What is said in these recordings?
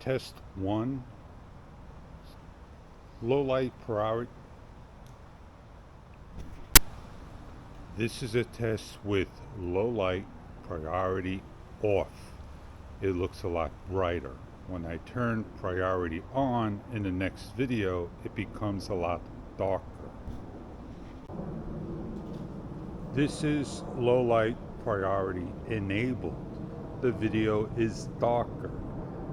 Test 1, low light priority. This is a test with low light priority off. It looks a lot brighter. When I turn priority on in the next video, it becomes a lot darker. This is low light priority enabled. The video is darker.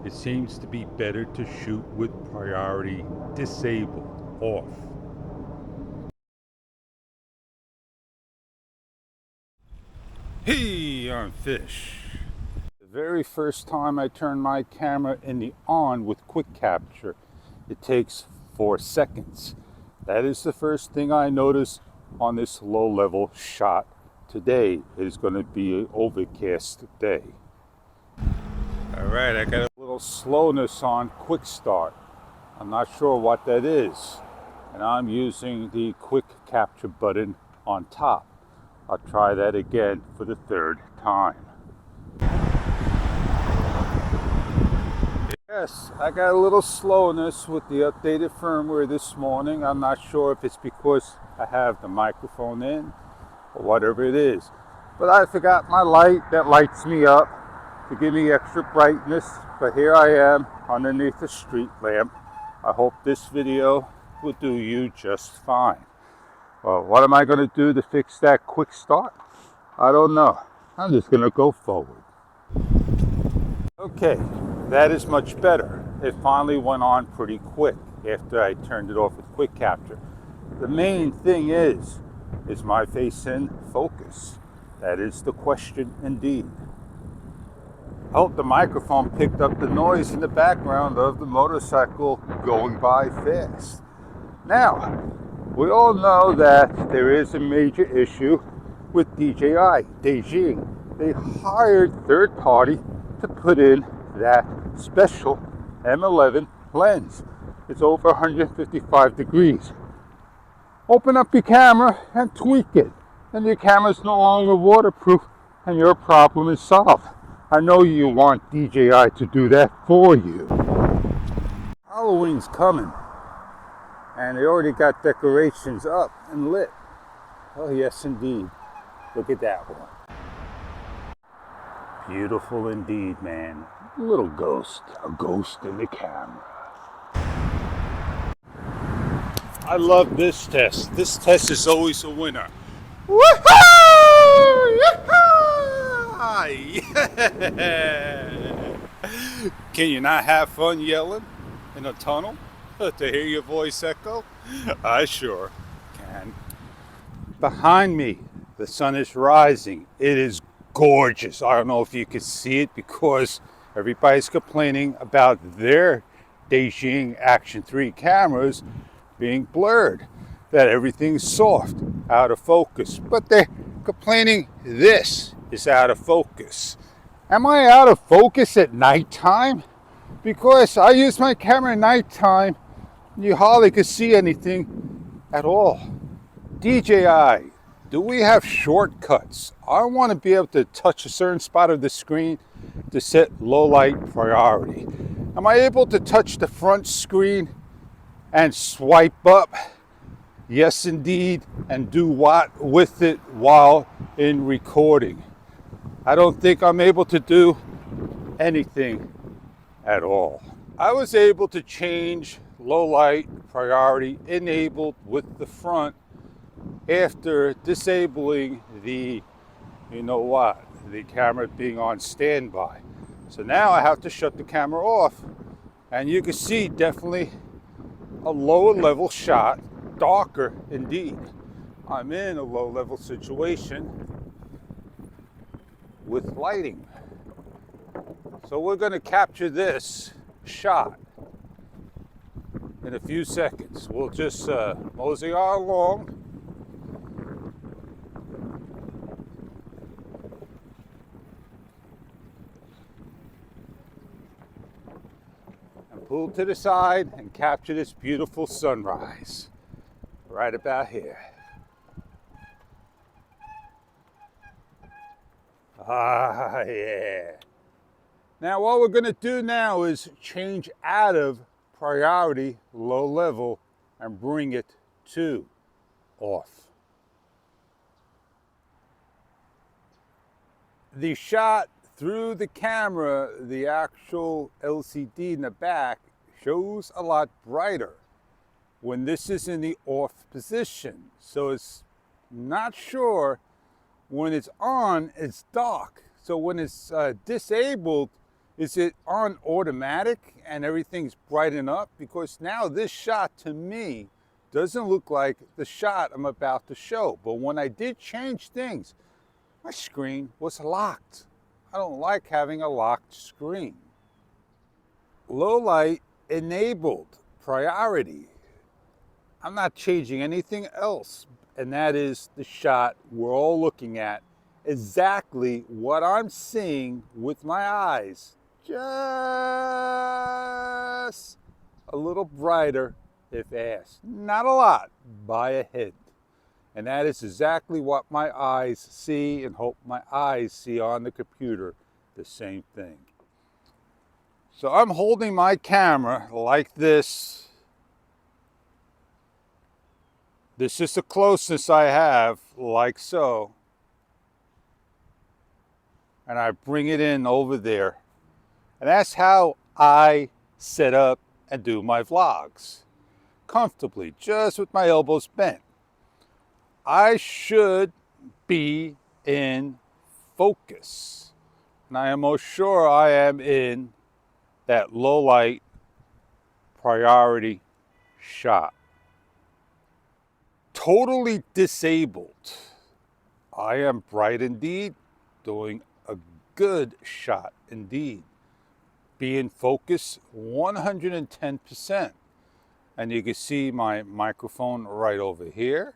It seems to be better to shoot with priority disabled, off. Hey, I'm Fish. The very first time I turn my camera in the on with quick capture, it takes 4 seconds. That is the first thing I notice on this low level shot today. It is going to be an overcast day. Alright, I got a little slowness on quick start. I'm not sure what that is. And I'm using the quick capture button on top. I'll try that again for the third time. Yes, I got a little slowness with the updated firmware this morning. I'm not sure if it's because I have the microphone in or whatever it is. But I forgot my light that lights me up to give me extra brightness. But here I am underneath the street lamp. I hope this video will do you just fine. Well, what am I going to do to fix that quick start? I don't know. I'm just going to go forward. Okay, that is much better. It finally went on pretty quick after I turned it off with quick capture. The main thing is my face in focus? That is the question indeed. I hope the microphone picked up the noise in the background of the motorcycle going by fast. Now, we all know that there is a major issue with DJI, Beijing. They hired third party to put in that special M11 lens. It's over 155 degrees. Open up your camera and tweak it, and your camera's no longer waterproof and your problem is solved. I know you want DJI to do that for you. Halloween's coming, and they already got decorations up and lit. Oh yes indeed. Look at that one. Beautiful indeed, man. A little ghost. A ghost in the camera. I love this test. This test is always a winner. Woohoo! Yeah! Can you not have fun yelling in a tunnel to hear your voice echo? I sure can. Behind me, the sun is rising. It is gorgeous. I don't know if you can see it because everybody's complaining about their Beijing Action 3 cameras being blurred, that everything's soft, out of focus. But they're complaining this is out of focus. Am I out of focus at nighttime? Because I use my camera at nighttime, you hardly could see anything at all. DJI, do we have shortcuts? I want to be able to touch a certain spot of the screen to set low light priority. Am I able to touch the front screen and swipe up? Yes indeed. And do what with it while in recording? I don't think I'm able to do anything at all. I was able to change low light priority enabled with the front after disabling the, you know what, the camera being on standby. So now I have to shut the camera off, and you can see definitely a lower level shot, darker indeed. I'm in a low level situation with lighting. So we're going to capture this shot in a few seconds. We'll just mosey on along. And pull to the side and capture this beautiful sunrise right about here. Ah, yeah. Now what we're going to do now is change out of priority low level and bring it to off. The shot through the camera, the actual LCD in the back, shows a lot brighter when this is in the off position. So it's not sure. When it's on, it's dark. So when it's disabled, is it on automatic and everything's brightened up? Because now this shot to me doesn't look like the shot I'm about to show. But when I did change things, my screen was locked. I don't like having a locked screen. Low light enabled, priority. I'm not changing anything else. And that is the shot we're all looking at. Exactly what I'm seeing with my eyes. Just a little brighter if asked. Not a lot, by a hint. And that is exactly what my eyes see, and hope my eyes see on the computer the same thing. So I'm holding my camera like this. This is the closeness I have, like so. And I bring it in over there. And that's how I set up and do my vlogs. Comfortably, just with my elbows bent. I should be in focus. And I am most sure I am in that low light priority shot. Totally disabled. I am bright indeed, doing a good shot indeed. Be in focus 110%. And you can see my microphone right over here.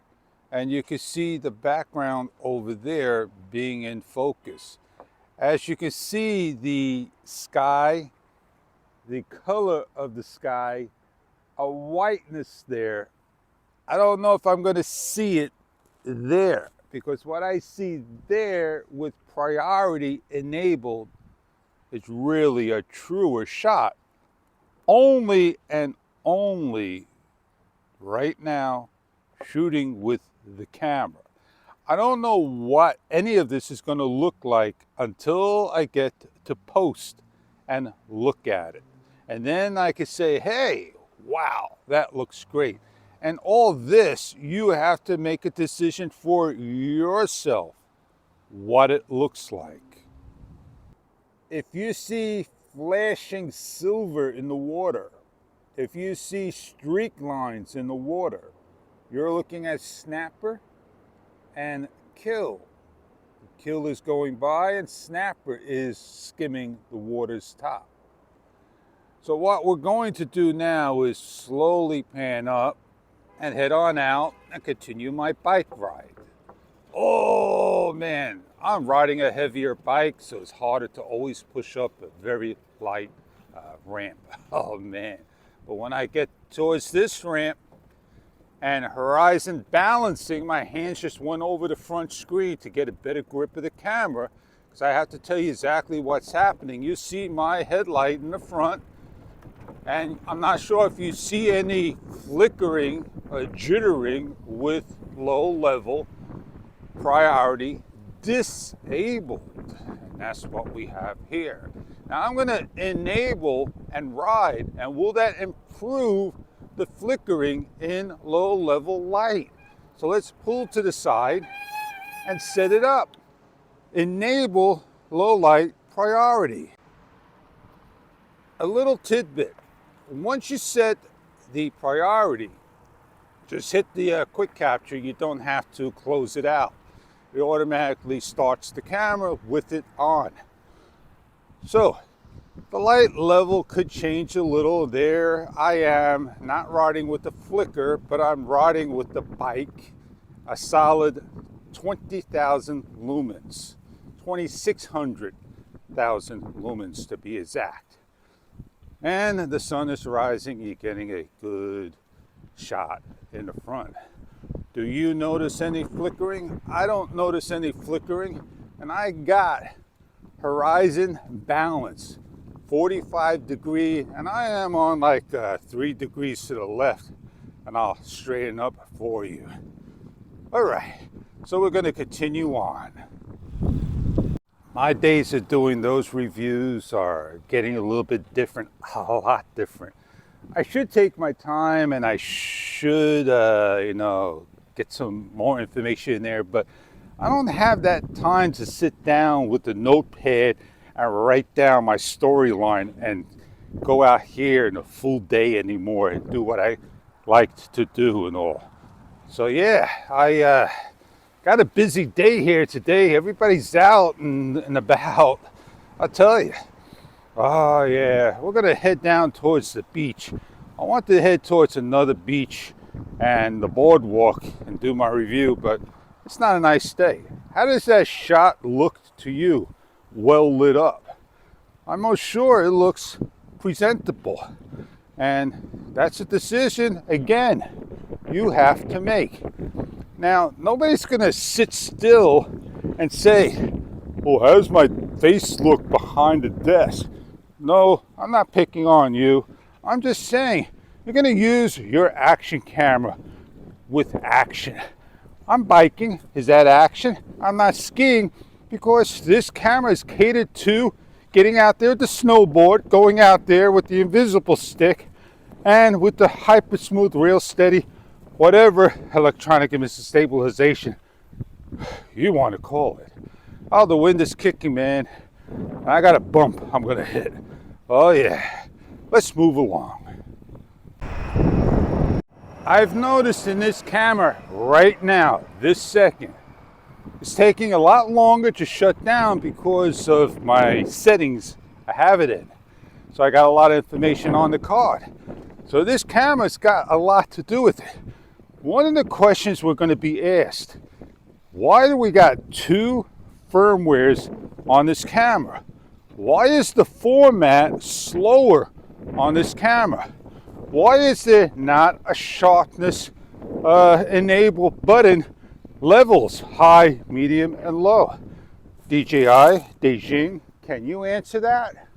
And you can see the background over there being in focus. As you can see, the sky, the color of the sky, a whiteness there. I don't know if I'm going to see it there, because what I see there with priority enabled is really a truer shot. Only and only right now shooting with the camera. I don't know what any of this is going to look like until I get to post and look at it. And then I can say, hey, wow, that looks great. And all this, you have to make a decision for yourself what it looks like. If you see flashing silver in the water, if you see streak lines in the water, you're looking at snapper and kill. The kill is going by and snapper is skimming the water's top. So what we're going to do now is slowly pan up and head on out and continue my bike ride. Oh man, I'm riding a heavier bike, so it's harder to always push up a very light ramp. Oh man, but when I get towards this ramp and horizon balancing, my hands just went over the front screen to get a better grip of the camera, because I have to tell you exactly what's happening. You see my headlight in the front, and I'm not sure if you see any flickering or jittering with low level priority disabled. And that's what we have here. Now I'm going to enable and ride, and will that improve the flickering in low level light? So let's pull to the side and set it up. Enable low light priority. A little tidbit. Once you set the priority, just hit the quick capture. You don't have to close it out. It automatically starts the camera with it on. So the light level could change a little. There I am, not riding with the flicker, but I'm riding with the bike, a solid 20,000 lumens, 2,600,000 lumens to be exact. And the sun is rising, you're getting a good shot in the front. Do you notice any flickering? I don't notice any flickering, and I got horizon balance 45 degree, and I am on like 3 degrees to the left, and I'll straighten up for you. All right, so we're going to continue on. My days of doing those reviews are getting a little bit different, a lot different. I should take my time and I should, get some more information in there, but I don't have that time to sit down with the notepad and write down my storyline and go out here in a full day anymore and do what I liked to do and all. So yeah, I got a busy day here today. Everybody's out and about, I'll tell you. Oh yeah, we're gonna head down towards the beach. I want to head towards another beach and the boardwalk and do my review, but it's not a nice day. How does that shot look to you? Well lit up. I'm most sure it looks presentable. And that's a decision, again, you have to make. Now, nobody's gonna sit still and say, well, how's my face look behind the desk? No, I'm not picking on you. I'm just saying, you're gonna use your action camera with action. I'm biking, is that action? I'm not skiing because this camera is catered to getting out there with the snowboard, going out there with the invisible stick, and with the hyper smooth, real steady, whatever electronic image stabilization you want to call it. Oh, the wind is kicking, man. I got a bump I'm gonna hit. Oh yeah, let's move along. I've noticed in this camera right now, this second, it's taking a lot longer to shut down because of my settings I have it in. So I got a lot of information on the card. So this camera's got a lot to do with it. One of the questions we're going to be asked, why do we got two firmwares on this camera? Why is the format slower on this camera? Why is there not a sharpness enable button levels, high, medium, and low? DJI, Beijing, can you answer that?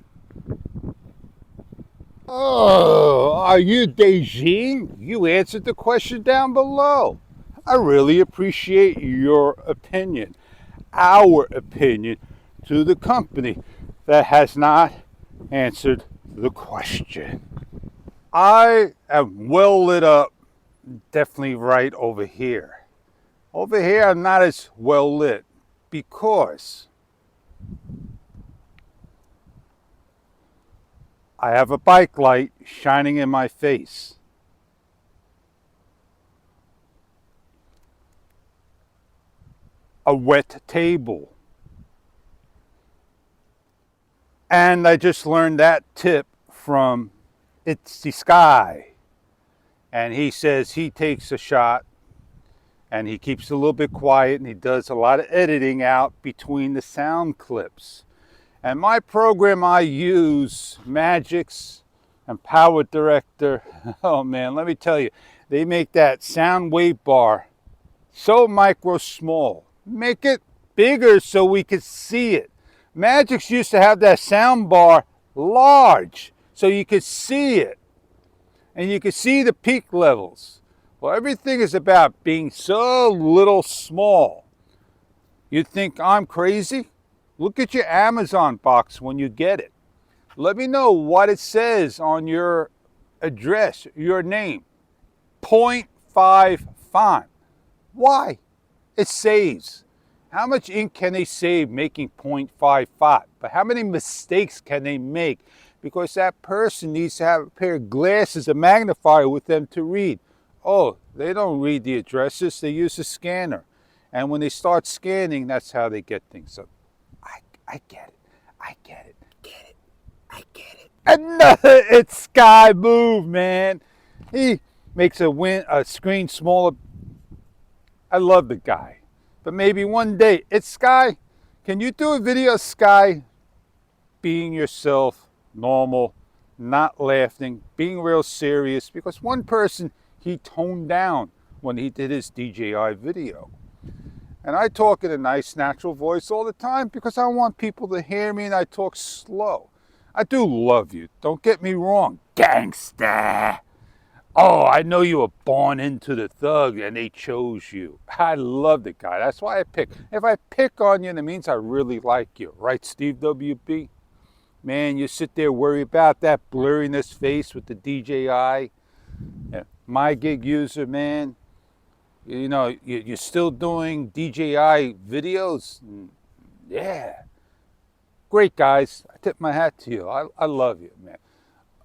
Oh, are you Beijing? You answered the question down below. I really appreciate your opinion, our opinion, to the company that has not answered the question. I am well lit up, definitely right over here. Over here, I'm not as well lit because I have a bike light shining in my face. A wet table. And I just learned that tip from It's the Sky. And he says he takes a shot and he keeps a little bit quiet and he does a lot of editing out between the sound clips. And my program I use, Magix and Power Director, oh man, let me tell you, they make that sound wave bar so micro small. Make it bigger so we could see it. Magix used to have that sound bar large so you could see it. And you could see the peak levels. Well, everything is about being so little small. You think I'm crazy? Look at your Amazon box when you get it. Let me know what it says on your address, your name. 0.5 font. Why? It saves. How much ink can they save making 0.5 font? But how many mistakes can they make? Because that person needs to have a pair of glasses, a magnifier with them to read. Oh, they don't read the addresses, they use a scanner. And when they start scanning, that's how they get things. So I get it. I get it. Get it. I get it. Another It's Sky move, man. He makes a screen smaller. I love the guy. But maybe one day, It's Sky, can you do a video of Sky being yourself, normal, not laughing, being real serious? Because one person, he toned down when he did his DJI video. And I talk in a nice natural voice all the time because I want people to hear me, and I talk slow. I do love you. Don't get me wrong. Gangsta. Oh, I know you were born into the thug and they chose you. I love the guy. That's why I pick. If I pick on you, that means I really like you. Right, Steve WB? Man, you sit there worry about that blurriness face with the DJI. Yeah. My gig user, man. You know, you're still doing DJI videos? Yeah. Great, guys. I tip my hat to you. I love you, man.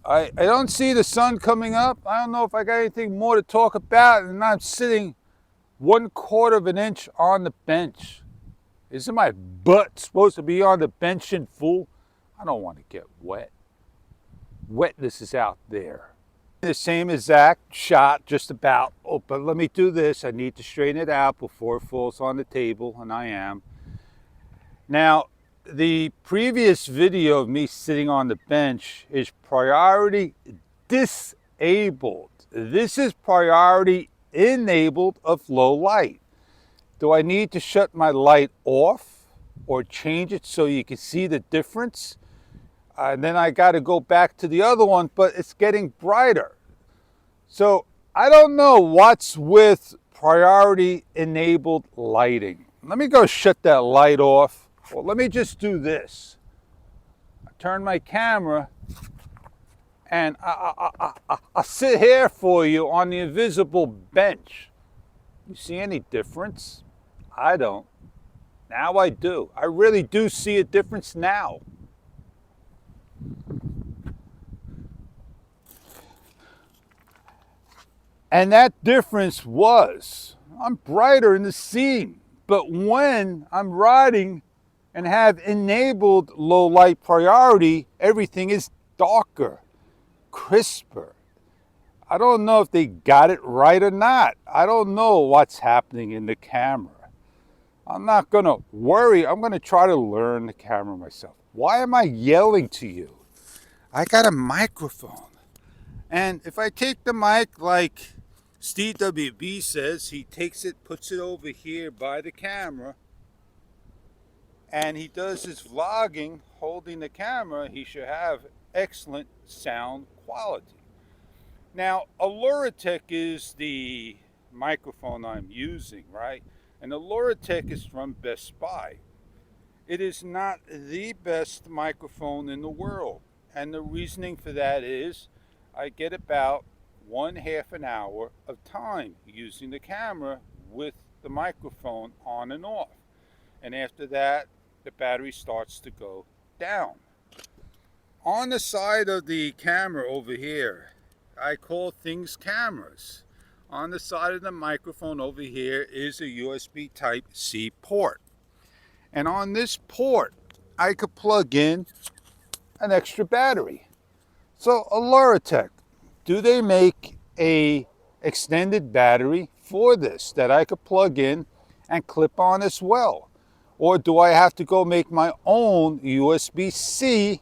I don't see the sun coming up. I don't know if I got anything more to talk about, and I'm sitting 1/4 of an inch on the bench. Isn't my butt supposed to be on the bench in full? I don't want to get wet. Wetness is out there. The same exact shot, just about. Oh, but let me do this. I need to straighten it out before it falls on the table, and I am. Now, the previous video of me sitting on the bench is priority disabled. This is priority enabled of low light. Do I need to shut my light off or change it so you can see the difference? And then I got to go back to the other one, but it's getting brighter. So I don't know what's with priority enabled lighting. Let me go shut that light off. Well, let me just do this. I turn my camera and I'll sit here for you on the invisible bench. You see any difference? I don't. Now I do. I really do see a difference now. And that difference was, I'm brighter in the scene. But when I'm riding and have enabled low light priority, everything is darker, crisper. I don't know if they got it right or not. I don't know what's happening in the camera. I'm not going to worry. I'm going to try to learn the camera myself. Why am I yelling to you? I got a microphone. And if I take the mic like Steve WB says, he takes it, puts it over here by the camera, and he does his vlogging holding the camera, he should have excellent sound quality. Now, a Luratech is the microphone I'm using, right? And the Luratech is from Best Buy. It is not the best microphone in the world. And the reasoning for that is I get about 1/2 an hour of time using the camera with the microphone on and off. And after that, the battery starts to go down. On the side of the camera over here, I call things cameras. On the side of the microphone over here is a USB Type-C port. And on this port, I could plug in an extra battery. So a Luratech, do they make a extended battery for this that I could plug in and clip on as well? Or do I have to go make my own USB-C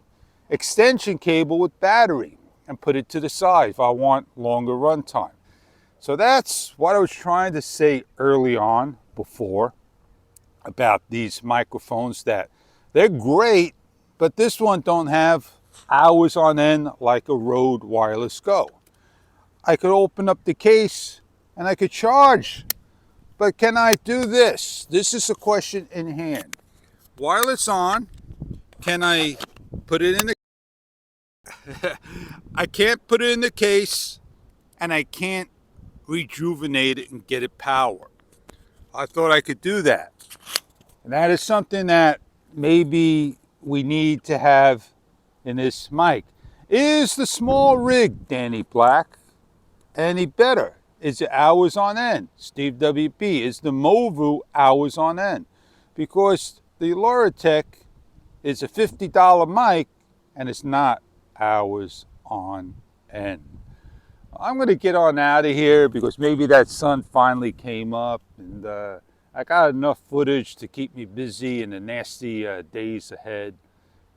extension cable with battery and put it to the side if I want longer runtime? So that's what I was trying to say early on before about these microphones, that they're great, but this one don't have hours on end like a Rode Wireless Go. I could open up the case and I could charge, but can I do this? This is a question in hand. While it's on, can I put it in the I can't put it in the case, and I can't rejuvenate it and get it power. I thought I could do that. And that is something that maybe we need to have in this mic. Is the small rig, Danny Black, any better? Is it hours on end? Steve WB, is the Movu hours on end? Because the Luratech is a $50 mic and it's not hours on end. I'm going to get on out of here because maybe that sun finally came up, and I got enough footage to keep me busy in the nasty days ahead.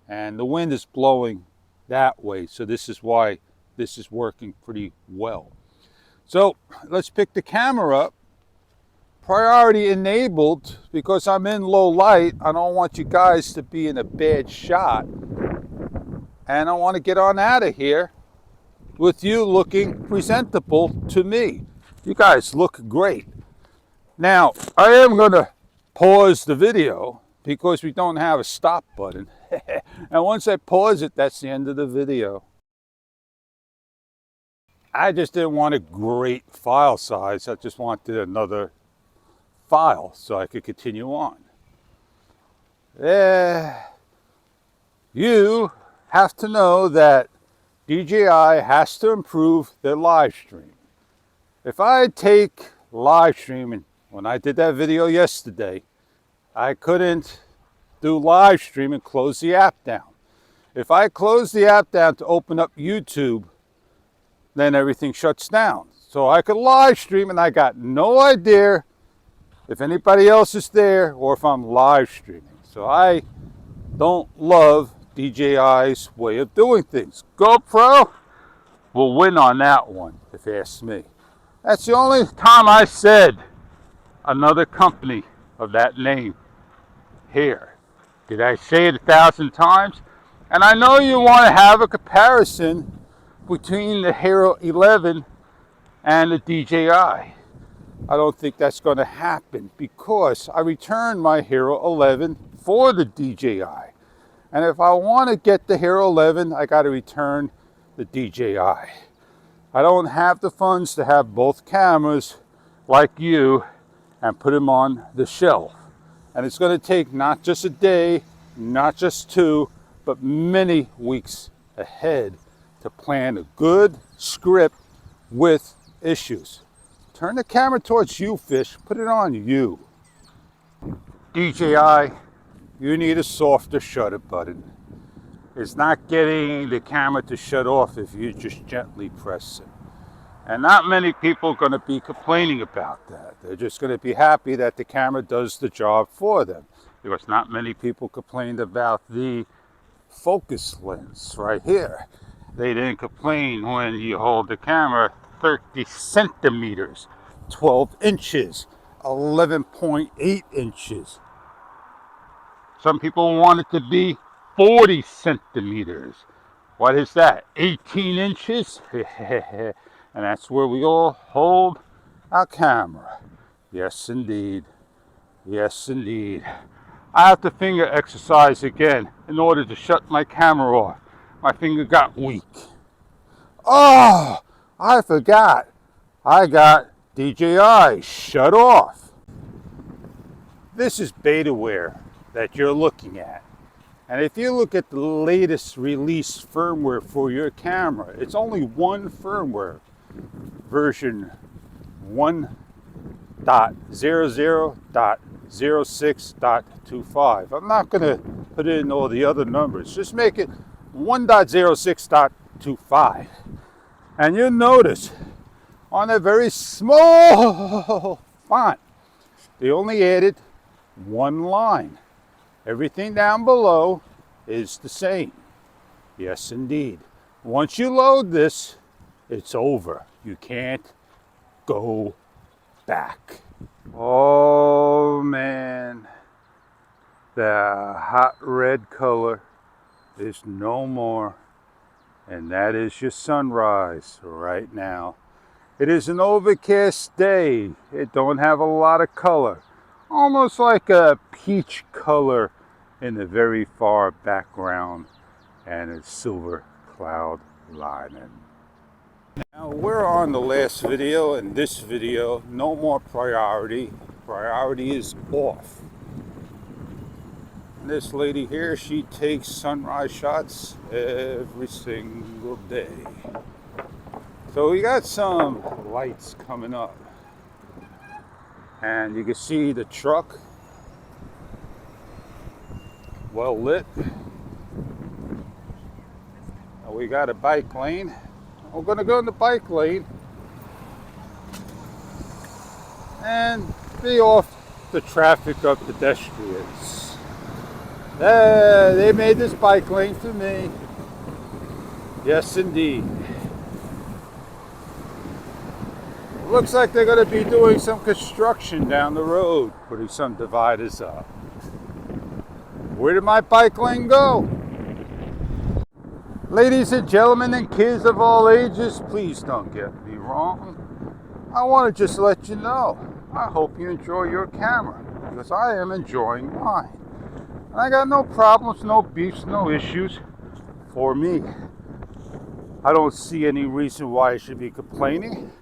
And the wind is blowing that way, so this is why this is working pretty well. So let's pick the camera up. Priority enabled because I'm in low light. I don't want you guys to be in a bad shot. and I want to get on out of here with you looking presentable to me. You guys look great. Now, I am going to pause the video because we don't have a stop button. And once I pause it, that's the end of the video. I just didn't want a great file size. I just wanted another file so I could continue on. You have to know that DJI has to improve their live stream. If I take live streaming, when I did that video yesterday, I couldn't do live stream and close the app down. If I close the app down to open up YouTube, then everything shuts down. So I could live stream and I got no idea if anybody else is there or if I'm live streaming. So I don't love DJI's way of doing things. GoPro will win on that one, if you ask me. That's the only time I said another company of that name here. Did I say it 1,000 times? And I know you want to have a comparison between the Hero 11 and the DJI. I don't think that's going to happen because I returned my Hero 11 for the DJI. And if I want to get the Hero 11, I got to return the DJI. I don't have the funds to have both cameras like you and put them on the shelf. And it's going to take not just a day, not just two, but many weeks ahead to plan a good script with issues. Turn the camera towards you, Fish. Put it on you. DJI, you need a softer shutter button. It's not getting the camera to shut off if you just gently press it. And not many people are going to be complaining about that. They're just going to be happy that the camera does the job for them. Because not many people complained about the focus lens right here. They didn't complain when you hold the camera 30 centimeters, 12 inches, 11.8 inches. Some people want it to be 40 centimeters. What is that? 18 inches? And that's where we all hold our camera. Yes, indeed. Yes, indeed. I have to finger exercise again in order to shut my camera off. My finger got weak. Oh, I forgot. I got DJI shut off. This is betaware that you're looking at. And if you look at the latest release firmware for your camera, it's only one firmware, version 1.00.06.25. I'm not going to put in all the other numbers. Just make it 1.06.25. And you'll notice on a very small font, they only added one line. Everything down below is the same. Yes, indeed. Once you load this, it's over. You can't go back. Oh man, the hot red color is no more. And that is your sunrise right now. It is an overcast day. It don't have a lot of color. Almost like a peach color in the very far background and a silver cloud lining. Now we're on the last video, and this video, no more priority. Priority is off. And this lady here, she takes sunrise shots every single day. So we got some lights coming up. And you can see the truck well lit. Now we got a bike lane. We're going to go in the bike lane and be off the traffic of pedestrians. They made this bike lane for me. Yes, indeed. Looks like they're going to be doing some construction down the road, putting some dividers up. Where did my bike lane go? Ladies and gentlemen and kids of all ages, please don't get me wrong. I want to just let you know, I hope you enjoy your camera, because I am enjoying mine. And I got no problems, no beefs, no issues for me. I don't see any reason why I should be complaining.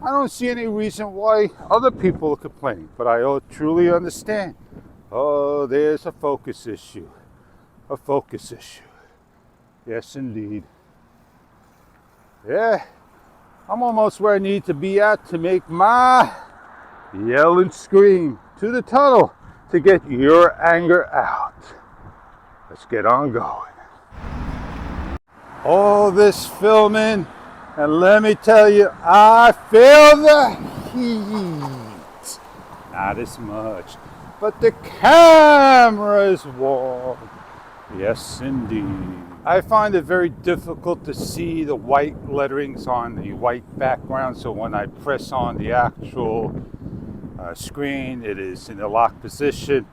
I don't see any reason why other people are complaining, but I truly understand. Oh, there's a focus issue. A focus issue. Yes, indeed. Yeah, I'm almost where I need to be at to make my yell and scream to the tunnel to get your anger out. Let's get on going. All this filming, and let me tell you, I feel the heat. Not as much, but the camera is warm. Yes, indeed. I find it very difficult to see the white letterings on the white background, so when I press on the actual screen, it is in the lock position,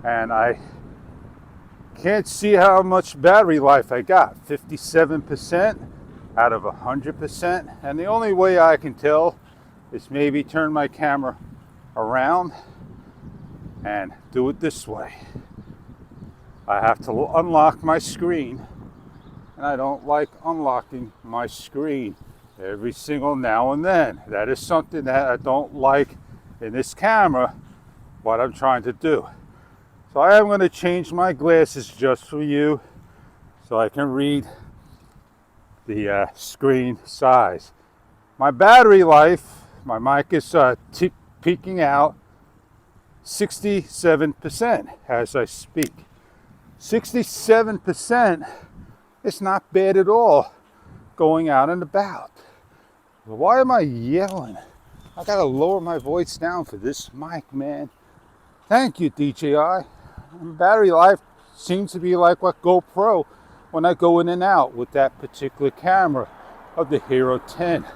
and I can't see how much battery life I got. 57% out of 100%, and the only way I can tell is maybe turn my camera around and do it this way. I have to unlock my screen, and I don't like unlocking my screen every single now and then. That is something that I don't like in this camera, what I'm trying to do. So I am going to change my glasses just for you so I can read the screen size. My battery life, my mic is peaking out 67% as I speak. 67% is not bad at all going out and about. Why am I yelling? I gotta lower my voice down for this mic, man. Thank you, DJI. Battery life seems to be like what GoPro when I go in and out with that particular camera of the Hero 10.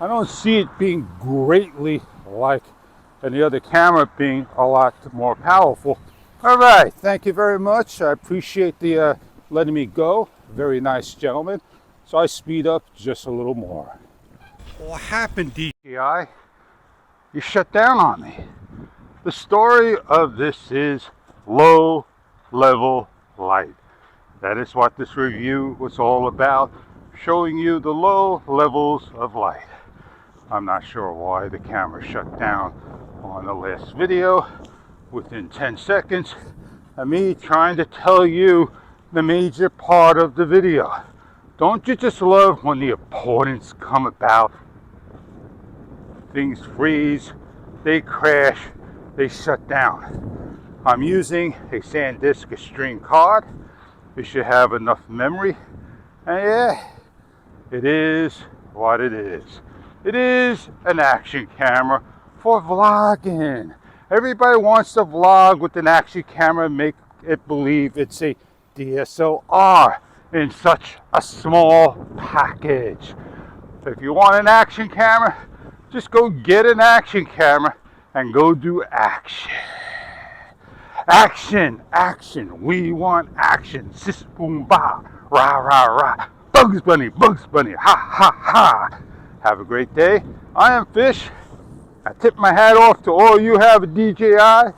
I don't see it being greatly like any other camera being a lot more powerful. All right, thank you very much. I appreciate the letting me go. Very nice gentleman. So I speed up just a little more. What happened, DJI? You shut down on me. The story of this is low level light. That is what this review was all about, showing you the low levels of light. I'm not sure why the camera shut down on the last video within 10 seconds of me trying to tell you the major part of the video. Don't you just love when the importance come about? Things freeze, they crash, they shut down. I'm using a SanDisk Extreme card. It should have enough memory. And yeah, it is what it is. It is an action camera for vlogging. Everybody wants to vlog with an action camera, make it believe it's a DSLR in such a small package. If you want an action camera, just go get an action camera and go do action. Action, action, we want action. Sis, boom, ba, rah, rah, rah. Bugs Bunny, ha, ha, ha. Have a great day. I am Fish. I tip my hat off to all you have a DJI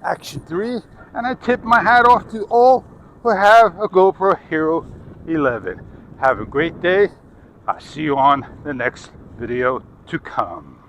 Action 3, and I tip my hat off to all who have a GoPro Hero 11. Have a great day. I'll see you on the next video to come.